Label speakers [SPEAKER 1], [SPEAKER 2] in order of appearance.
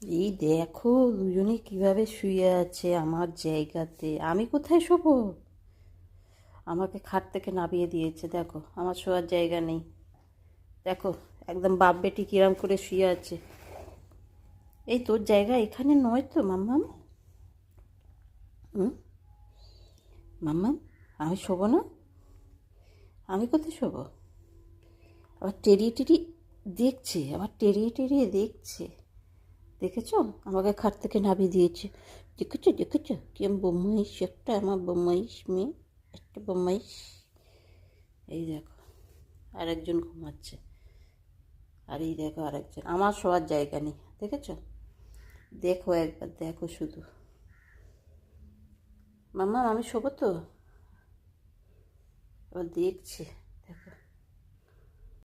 [SPEAKER 1] এই দেখো দুজনে কিভাবে শুয়ে আছে আমার জায়গাতে, আমি কোথায় শোবো? আমাকে খাট থেকে নামিয়ে দিয়েছে, দেখো আমার শোয়ার জায়গা নেই। দেখো একদম বাপ বেটি কিরম করে শুয়ে আছে। এই তোর জায়গা এখানে নয় তো মাম্মাম। হুম, মাম্মাম, আমি শোবো না? আমি কোথায় শোবো? আবার টেরিয়ে টেরিয়ে দেখছে, আবার টেরিয়ে টেরিয়ে দেখছে। দেখেছো, আমাকে খাট থেকে নামিয়ে দিয়েছে। দেখেছো দেখেছো কিরম বদমাইশ একটা, আমার বদমাইশ মেয়ে, একটা বদমাইশ। এই দেখো আরেকজন ঘুমাচ্ছে, আর এই দেখো আরেকজন। আমার শোয়ার জায়গা নেই, দেখেছো? দেখো একবার, দেখো শুধু। মাম্মা আমি শোবো তো? এবার দেখছে।